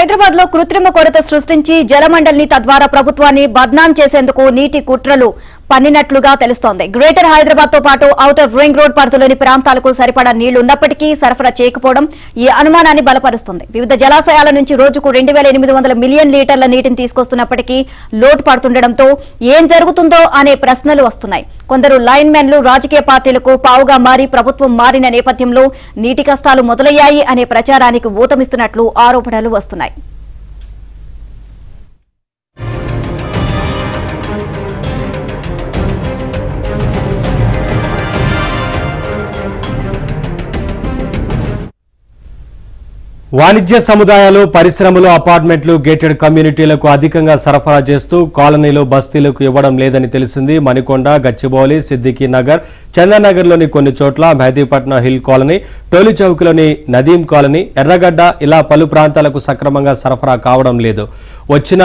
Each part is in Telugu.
హైదరాబాద్ లో కృత్రిమ కొరత సృష్టించి జలమండలిని తద్వారా ప్రభుత్వాన్ని బద్నాం చేసేందుకు నీటి కుట్రలు పన్నినట్లుగా తెలుస్తోంది. గ్రేటర్ హైదరాబాద్ తో పాటు ఔటర్ రింగ్ రోడ్ పరిధిలోని ప్రాంతాలకు సరిపడా నీళ్లు ఉన్నప్పటికీ సరఫరా చేయకపోవడం ఈ అనుమానాన్ని బలపరుస్తుంది. వివిధ జలాశయాల నుంచి రోజుకు 2800 మిలియన్ లీటర్ల నీటిని తీసుకొస్తున్నప్పటికీ లోటు పడుతుండటంతో ఏం జరుగుతుందో అనే ప్రశ్నలు వస్తున్నాయి. కొందరు లైన్ మెన్లు రాజకీయ పార్టీలకు పావుగా మారి ప్రభుత్వం మారిన నేపథ్యంలో నీటి కష్టాలు మొదలయ్యాయి అనే ప్రచారానికి ఊతమిస్తున్నట్లు ఆరోపణలు వస్తున్నాయి. వాణిజ్య సముదాయాలు, పరిశ్రమలు, అపార్ట్మెంట్లు, గేటెడ్ కమ్యూనిటీలకు అధికంగా సరఫరా చేస్తూ కాలనీలు, బస్తీలకు ఇవ్వడం లేదని తెలిసింది. మణికొండ, గచ్చిబౌలి, సిద్దికి నగర్, చందనగర్లోని కొన్ని చోట్ల, మెహదీపట్నం హిల్ కాలనీ, టోలీ చౌక్లోని నదీం కాలనీ, ఎర్రగడ్డ ఇలా పలు ప్రాంతాలకు సక్రమంగా సరఫరా కావడం లేదు. వచ్చిన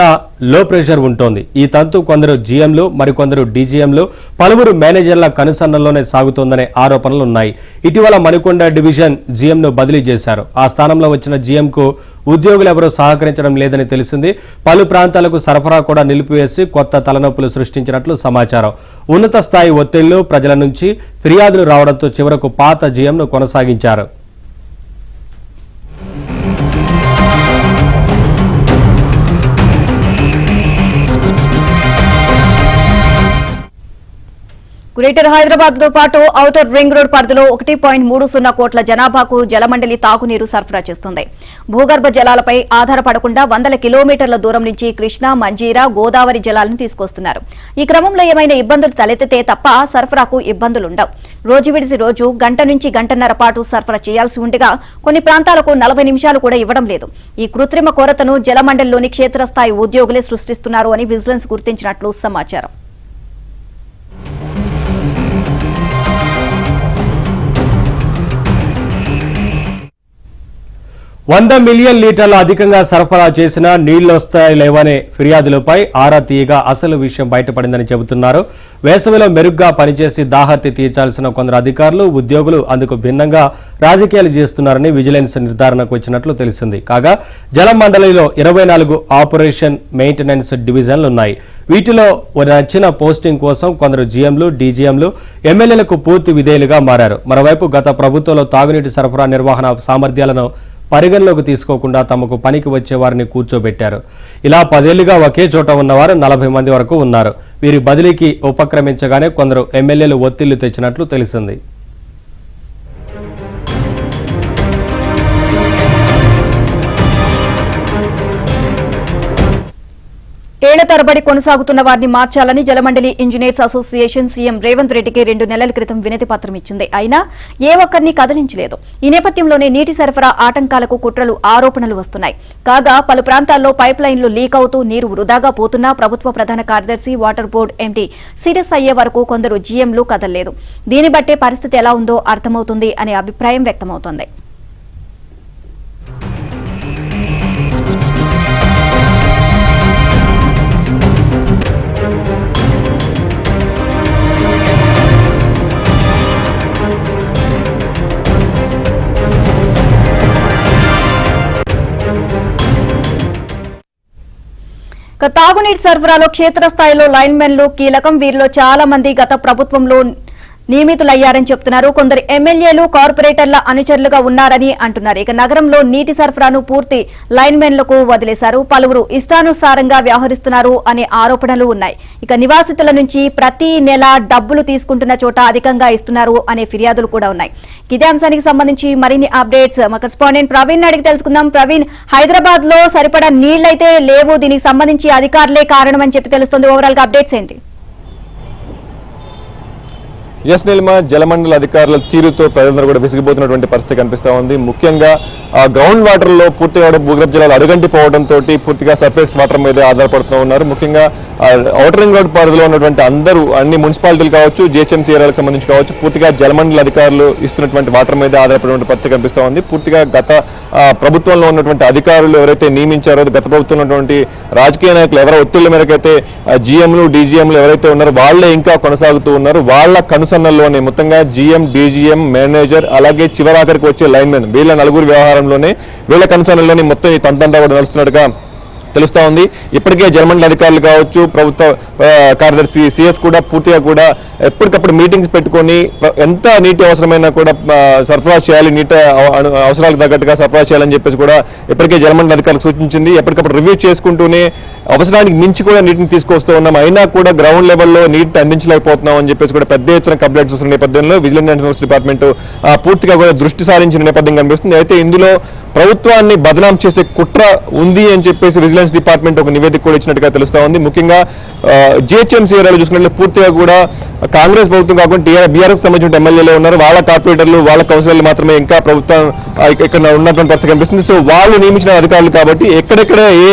లో ప్రెషర్ ఉంటోంది. ఈ తంతు కొందరు జీఎంలు, మరికొందరు డీజీఎంలు, పలువురు మేనేజర్ల కనుసన్నల్లోనే సాగుతోందనే ఆరోపణలున్నాయి. ఇటీవల మణికొండ డివిజన్ జీఎంను బదిలీ చేశారు. ఆ స్థానంలో వచ్చిన జీఎంకు ఉద్యోగులు ఎవరూ సహకరించడం లేదని తెలిసింది. పలు ప్రాంతాలకు సరఫరా కూడా నిలిపివేసి కొత్త తలనొప్పులు సృష్టించినట్లు సమాచారం. ఉన్నత స్థాయి ఒత్తిళ్లు, ప్రజల నుంచి ఫిర్యాదులు రావడంతో చివరకు పాత జీఎంను కొనసాగించారు. గ్రేటర్ హైదరాబాద్ తో పాటు ఔటర్ రింగ్ రోడ్ పరిధిలో 1.30 కోట్ల జనాభాకు జలమండలి తాగునీరు సరఫరా చేస్తుంది. భూగర్భ జలాలపై ఆధారపడకుండా వందల కిలోమీటర్ల దూరం నుంచి కృష్ణా, మంజీరా, గోదావరి జలాలను తీసుకొస్తున్నారు. ఈ క్రమంలో ఏమైనా ఇబ్బందులు తలెత్తితే తప్ప సరఫరాకు ఇబ్బందులుండవు. రోజు విడిసి రోజు గంట నుంచి గంటన్నర పాటు సరఫరా చేయాల్సి ఉండగా కొన్ని ప్రాంతాలకు 40 నిమిషాలు కూడా ఇవ్వడం లేదు. ఈ కృత్రిమ కొరతను జలమండలిలోని క్షేత్రస్థాయి ఉద్యోగులే సృష్టిస్తున్నారు అని విజిలెన్స్ గుర్తించినట్లు సమాచారం. 100 మిలియన్ లీటర్ల అధికంగా సరఫరా చేసినా నీళ్లొస్తాయి లేవనే ఫిర్యాదులపై ఆరా తీయగా అసలు విషయం బయటపడిందని చెబుతున్నారు. వేసవిలో మెరుగ్గా పనిచేసి దాహర్తి తీర్చాల్సిన కొందరు అధికారులు, ఉద్యోగులు అందుకు భిన్నంగా రాజకీయాలు చేస్తున్నారని విజిలెన్స్ నిర్ధారణకు వచ్చినట్లు తెలిసింది. కాగా జలమండలిలో 24 ఆపరేషన్ మెయింటెనెన్స్ డివిజన్లున్నాయి. వీటిలో నచ్చిన పోస్టింగ్ కోసం కొందరు జీఎంలు, డీజీఎంలు, ఎమ్మెల్యేలకు పూర్తి విధేయులుగా మారారు. మరోవైపు గత ప్రభుత్వంలో తాగునీటి సరఫరా నిర్వహణ సామర్థ్యాలను పరిగణలోకి తీసుకోకుండా తమకు పనికి వచ్చే వారిని కూర్చోబెట్టారు. ఇలా 10 ఏళ్లుగా ఒకే చోట ఉన్నవారు 40 మంది వరకు ఉన్నారు. వీరి బదిలీకి ఉపక్రమించగానే కొందరు ఎమ్మెల్యేలు ఒత్తిళ్లు తెచ్చినట్లు తెలిసింది. ఏళ్ల తరబడి కొనసాగుతున్న వారిని మార్చాలని జలమండలి ఇంజనీర్స్ అసోసియేషన్ సీఎం రేవంత్ రెడ్డికి 2 నెలల క్రితం వినతి పత్రం ఇచ్చింది. అయినా ఏ ఒక్కరిని కదిలించలేదు. ఈ నేపథ్యంలోనే నీటి సరఫరా ఆటంకాలకు కుట్రలు, ఆరోపణలు వస్తున్నాయి. కాగా పలు ప్రాంతాల్లో పైప్ లైన్లు లీక్ అవుతూ నీరు వృధాగా పోతున్నా ప్రభుత్వ ప్రధాన కార్యదర్శి, వాటర్ బోర్డు ఎండీ సీరియస్ అయ్యే వరకు కొందరు జీఎంలు కదలలేదు. దీన్ని బట్టే పరిస్థితి ఎలా ఉందో అర్థమవుతుంది అనే అభిప్రాయం వ్యక్తమవుతోంది. తాగునీటి సరఫరాలో క్షేత్రస్థాయిలో లైన్మెన్లు కీలకం. వీరిలో చాలా మంది గత ప్రభుత్వంలో నియమితులయ్యారని చెప్తున్నారు. కొందరు ఎమ్మెల్యేలు, కార్పొరేటర్ల అనుచరులుగా ఉన్నారని అంటున్నారు. ఇక నగరంలో నీటి సరఫరాను పూర్తి లైన్మెన్లకు వదిలేశారు. పలువురు ఇష్టానుసారంగా వ్యవహరిస్తున్నారు అనే ఆరోపణలు ఉన్నాయి. ఇక నివాసితుల నుంచి ప్రతి నెల డబ్బులు తీసుకుంటున్న చోట అధికంగా ఇస్తున్నారు అనే ఫిర్యాదులు కూడా ఉన్నాయి. ఇదే అంశానికి సంబంధించి మరిన్ని అప్డేట్స్ మా కరెస్పాండెంట్ ప్రవీణ్ అడిగి తెలుసుకుందాం. ప్రవీణ్, హైదరాబాద్ లో సరిపడా నీళ్లైతే లేవు, దీనికి సంబంధించి అధికారులే కారణం అని చెప్పి తెలుస్తుంది. ఓవరాల్ గా అప్డేట్స్ ఏంటి? ఎస్ నీలిమ, జలమండలి అధికారుల తీరుతో ప్రజలందరూ కూడా విసిగిపోతున్నటువంటి పరిస్థితి కనిపిస్తూ ఉంది. ముఖ్యంగా గ్రౌండ్ వాటర్లో పూర్తిగా భూగర్భ జలాలు అడుగంటిపోవడంతో పూర్తిగా సర్ఫేస్ వాటర్ మీద ఆధారపడుతూ ఉన్నారు. ముఖ్యంగా ఔటర్ రింగ్ రోడ్ పరిధిలో ఉన్నటువంటి అందరూ, అన్ని మున్సిపాలిటీలు కావచ్చు, జిహెచ్ఎంసీ ఏరియాలకు సంబంధించి కావచ్చు, పూర్తిగా జలమండలి అధికారులు ఇస్తున్నటువంటి వాటర్ మీద ఆధారపడినటువంటి పరిస్థితి కనిపిస్తూ ఉంది. పూర్తిగా గత ప్రభుత్వంలో ఉన్నటువంటి అధికారులు ఎవరైతే నియమించారో, గత ప్రభుత్వంలో ఉన్నటువంటి రాజకీయ నాయకులు ఎవరో ఒత్తిళ్ల మేరకైతే జీఎంలు, డీజీఎంలు ఎవరైతే ఉన్నారో వాళ్లే ఇంకా కొనసాగుతూ ఉన్నారు. వాళ్ళ కనుస కన్సర్న్లోనే మొత్తంగా జీఎం, డీజీఎం, మేనేజర్ అలాగే చివరాఖరికి వచ్చే లైన్మెన్ వీళ్ళ నలుగురు వ్యవహారంలోనే వీళ్ళ కన్సర్న్లోనే మొత్తం ఈ తంతంతా కూడా నడుస్తున్నట్టుగా తెలుస్తా ఉంది. ఇప్పటికే జలమండలి అధికారులు కావచ్చు, ప్రభుత్వ కార్యదర్శి సిఎస్ కూడా పూర్తిగా కూడా ఎప్పటికప్పుడు మీటింగ్స్ పెట్టుకొని ఎంత నీటి అవసరమైనా కూడా సరఫరా చేయాలి, నీటి అవసరాలకు తగ్గట్టుగా సరఫరా చేయాలని చెప్పేసి కూడా ఇప్పటికే జలమండలి అధికారులకు సూచించింది. ఎప్పటికప్పుడు రివ్యూ చేసుకుంటూనే అవసరానికి మించి కూడా నీటిని తీసుకొస్తూ ఉన్నాం, అయినా కూడా గ్రౌండ్ లెవెల్లో నీటిని అందించలేకపోతున్నాం అని చెప్పేసి కూడా పెద్ద ఎత్తున కంప్లైంట్స్ వస్తున్న నేపథ్యంలో విజిలెన్స్ డిపార్ట్మెంట్ పూర్తిగా కూడా దృష్టి సారించిన నేపథ్యం కనిపిస్తుంది. అయితే ఇందులో ప్రభుత్వాన్ని బదనాం చేసే కుట్ర ఉంది అని చెప్పేసి విజిలెన్స్ డిపార్ట్మెంట్ ఒక నివేదిక కూడా ఇచ్చినట్టుగా తెలుస్తా ఉంది. ముఖ్యంగా జిహెచ్ఎంసీ ఏరియాలో చూసుకున్నట్లయితే పూర్తిగా కూడా కాంగ్రెస్ ప్రభుత్వం కాకుండా బీఆర్ఎస్ సంబంధించిన ఎమ్మెల్యేలు ఉన్నారు, వాళ్ళ కార్పొరేటర్లు వాళ్ళ కౌన్సిలర్లు మాత్రమే ఇంకా ప్రభుత్వం ఇక్కడ ఉన్నటువంటి పరిస్థితి కనిపిస్తుంది. సో వాళ్ళు నియమించిన అధికారులు కాబట్టి ఎక్కడెక్కడ ఏ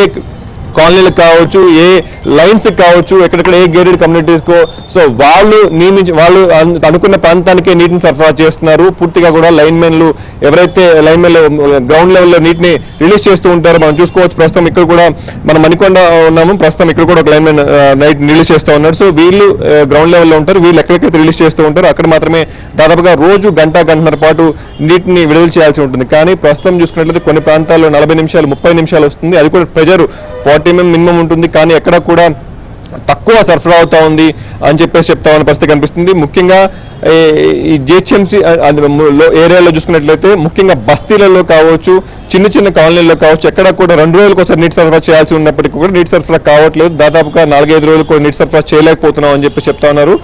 కాలనీలకు కావచ్చు, ఏ లైన్స్ కావచ్చు, ఎక్కడెక్కడ ఏ గేటెడ్ కమ్యూనిటీస్కో సో వాళ్ళు అనుకున్న ప్రాంతానికే నీటిని సరఫరా చేస్తున్నారు. పూర్తిగా కూడా లైన్మెన్లు ఎవరైతే లైన్మెన్లు గ్రౌండ్ లెవెల్లో నీటిని రిలీజ్ చేస్తూ ఉంటారో మనం చూసుకోవచ్చు. ప్రస్తుతం ఇక్కడ కూడా మనం మణికొండ ఉన్నాము, ప్రస్తుతం ఇక్కడ కూడా ఒక లైన్మెన్ నైట్ రిలీజ్ చేస్తూ ఉన్నారు. సో వీళ్ళు గ్రౌండ్ లెవెల్లో ఉంటారు, వీళ్ళు ఎక్కడికైతే రిలీజ్ చేస్తూ ఉంటారో అక్కడ మాత్రమే దాదాపుగా రోజు గంటన్నర పాటు నీటిని విడుదల చేయాల్సి ఉంటుంది. కానీ ప్రస్తుతం చూసుకున్నట్లయితే కొన్ని ప్రాంతాల్లో 40 నిమిషాలు 30 నిమిషాలు వస్తుంది, అది కూడా ప్రెజర్ 40 mm మినిమం ఉంటుంది, కానీ ఎక్కడ కూడా తక్కువ సరఫరా అవుతా ఉంది అని చెప్పేసి చెప్తా ఉన్న పరిస్థితి కనిపిస్తుంది. ముఖ్యంగా ఈ జిహెచ్ఎంసీ ఏరియాలో చూసుకున్నట్లయితే ముఖ్యంగా బస్తీలలో కావచ్చు, చిన్న చిన్న కాలనీల్లో కావచ్చు, ఎక్కడ కూడా 2 రోజులకు ఒకసారి నీటి సరఫరా చేయాల్సి ఉన్నప్పటికీ కూడా నీటి సరఫరా కావట్లేదు. దాదాపుగా 4-5 రోజులు కూడా నీటి సరఫరా చేయలేకపోతున్నాం అని చెప్పి చెప్తా ఉన్నారు.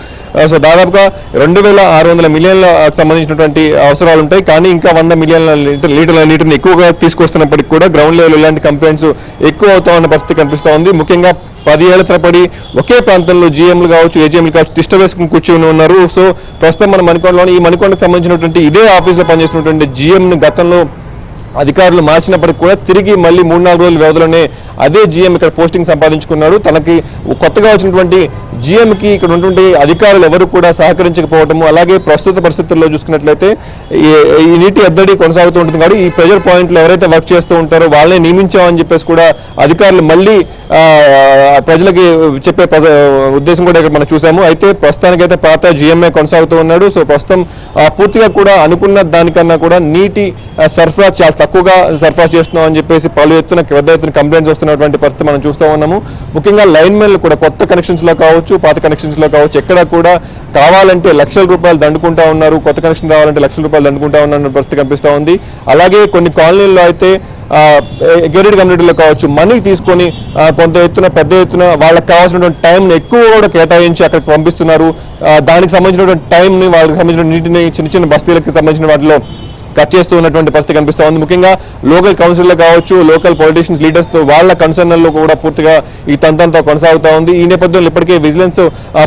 సో దాదాపుగా 2600 మిలియన్ల సంబంధించినటువంటి అవసరాలు ఉంటాయి, కానీ ఇంకా 100 మిలియన్ల లీటర్ల నీటిని ఎక్కువగా తీసుకొస్తున్నప్పటికీ కూడా గ్రౌండ్ లెవెల్ ఇలాంటి కంప్లైంట్స్ ఎక్కువ అవుతా ఉన్న పరిస్థితి కనిపిస్తూ ఉంది. ముఖ్యంగా 10 ఏళ్ల తరబడి ఒకే ప్రాంతంలో జీఎంలు కావచ్చు, ఏజీఎంలు కావచ్చు తిష్ట వేసుకుని కూర్చొని ఉన్నారు. సో ప్రస్తుతం మన మణికొండలోని ఈ మణికొండకు సంబంధించినటువంటి ఇదే ఆఫీస్లో పనిచేస్తున్నటువంటి జీఎంను గతంలో అధికారులు మార్చినప్పటికీ కూడా తిరిగి మళ్ళీ 3-4 రోజుల వ్యవధిలోనే అదే జీఎం ఇక్కడ పోస్టింగ్ సంపాదించుకున్నాడు. తనకి కొత్తగా వచ్చినటువంటి జీఎంకి ఇక్కడ ఉన్నటువంటి అధికారులు ఎవరు కూడా సహకరించకపోవటము, అలాగే ప్రస్తుత పరిస్థితుల్లో చూసుకున్నట్లయితే ఈ నీటి ఎద్దడి కొనసాగుతూ ఉంటుంది. కాబట్టి ఈ ప్రెజర్ పాయింట్లు ఎవరైతే వర్క్ చేస్తూ ఉంటారో వాళ్ళని నియమించామని చెప్పేసి కూడా అధికారులు మళ్ళీ ప్రజలకి చెప్పే ఉద్దేశం కూడా ఇక్కడ మనం చూసాము. అయితే ప్రస్తుతానికైతే పాత జీఎంఏ కొనసాగుతూ ఉన్నాడు. సో ప్రస్తుతం పూర్తిగా కూడా అనుకున్న దానికన్నా కూడా నీటి సరఫరా చాలా తక్కువగా సరఫరా చేస్తున్నాం అని చెప్పేసి పెద్ద ఎత్తున కంప్లైంట్స్ వస్తున్నటువంటి పరిస్థితి మనం చూస్తూ ఉన్నాము. ముఖ్యంగా లైన్మెన్లు కూడా కొత్త కనెక్షన్స్లో కావచ్చు, పాత కనెక్షన్స్లో కావచ్చు, ఎక్కడ కూడా కావాలంటే లక్షల రూపాయలు దండుకుంటా ఉన్నారు, కొత్త కనెక్షన్ కావాలంటే లక్షల రూపాయలు దండుకుంటా ఉన్న పరిస్థితి కనిపిస్తూ ఉంది. అలాగే కొన్ని కాలనీల్లో అయితే గేటెడ్ కమ్యూనిటీలో కావచ్చు మనీ తీసుకొని కొంత ఎత్తున పెద్ద ఎత్తున వాళ్ళకి కావాల్సినటువంటి టైంని ఎక్కువ కూడా కేటాయించి అక్కడికి పంపిస్తున్నారు. దానికి సంబంధించినటువంటి టైంని వాళ్ళకి సంబంధించిన నీటిని చిన్న చిన్న బస్తీలకు సంబంధించిన వాటిలో కట్ చేస్తూ ఉన్నటువంటి పరిస్థితి కనిపిస్తూ ఉంది. ముఖ్యంగా లోకల్ కౌన్సిల్లో కావచ్చు, లోకల్ పొలిటీషియన్స్ లీడర్స్తో వాళ్ళ కన్సర్న్లలో కూడా పూర్తిగా ఈ తంతంతో కొనసాగుతూ ఉంది. ఈ నేపథ్యంలో ఇప్పటికే విజిలెన్స్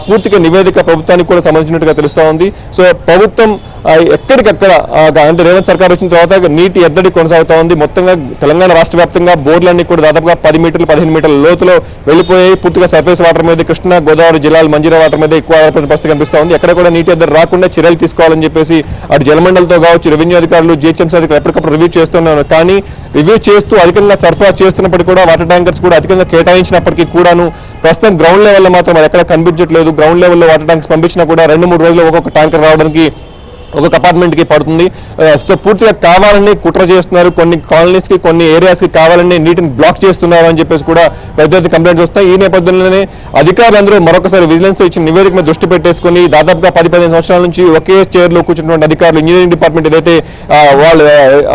పూర్తిగా నివేదిక ప్రభుత్వానికి కూడా సంబంధించినట్టుగా తెలుస్తూ ఉంది. సో ప్రభుత్వం ఎక్కడికక్కడ అంటే రేవంత్ సర్కార్ వచ్చిన తర్వాత నీటి ఎద్దడి కొనసాగుతూ ఉంది. మొత్తంగా తెలంగాణ రాష్ట్ర వ్యాప్తంగా బోర్డులన్నీ కూడా దాదాపుగా 10 మీటర్లు 15 మీటర్ల లోతులో వెళ్ళిపోయాయి. పూర్తిగా సర్ఫేస్ వాటర్ మీద కృష్ణా గోదావరి జిల్లాలు మంజీరా వాటర్ మీద ఎక్కువ ఆధారపడిన పరిస్థితి కనిపిస్తూ ఉంది. ఎక్కడ కూడా నీటి ఎద్దడి రాకుండా చర్యలు తీసుకోవాలని చెప్పేసి అటు జలమండలితో కావచ్చు, రెవెన్యూ అధికారులు, జిహెచ్ఎంసీ అధికారులు ఎప్పటికప్పుడు రివ్యూ చేస్తున్నారు. కానీ రివ్యూ చేస్తూ అధికంగా సరఫరా చేస్తున్నప్పటికీ కూడా వాటర్ ట్యాంకర్స్ కూడా అధికంగా కేటాయించినప్పటికీ కూడాను ప్రస్తుతం గ్రౌండ్ లెవెల్లో మాత్రం అది ఎక్కడ కనిపించట్లేదు. గ్రౌండ్ లెవెల్లో వాటర్ ట్యాంక్స్ పంపించినా కూడా 2-3 రోజులు ఒక్కొక్క ట్యాంకర్ రావడానికి ఒక్కొక్క అపార్ట్మెంట్కి పడుతుంది. సో పూర్తిగా కావాలని కుట్ర చేస్తున్నారు, కొన్ని కాలనీస్కి కొన్ని ఏరియాస్కి కావాలని నీటిని బ్లాక్ చేస్తున్నారు అని చెప్పేసి కూడా పెద్ద ఎత్తున కంప్లైంట్స్ వస్తాయి. ఈ నేపథ్యంలోనే అధికారులందరూ మరొకసారి విజిలెన్స్ ఇచ్చిన నివేదిక మీద దృష్టి పెట్టేసుకుని దాదాపుగా 10-15 సంవత్సరాల నుంచి ఒకే చైర్లో కూర్చున్నటువంటి అధికారులు, ఇంజనీరింగ్ డిపార్ట్మెంట్ ఏదైతే వాళ్ళు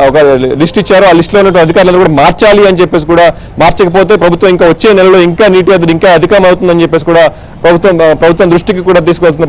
ఒక లిస్ట్ ఇచ్చారో ఆ లిస్టులో ఉన్నటువంటి అధికారులను కూడా మార్చాలి అని చెప్పేసి కూడా, మార్చకపోతే ప్రభుత్వం ఇంకా వచ్చే నెలలో ఇంకా నీటి ఎద్దడి ఇంకా అధికం అవుతుందని చెప్పేసి కూడా ప్రభుత్వం దృష్టికి కూడా తీసుకొస్తున్న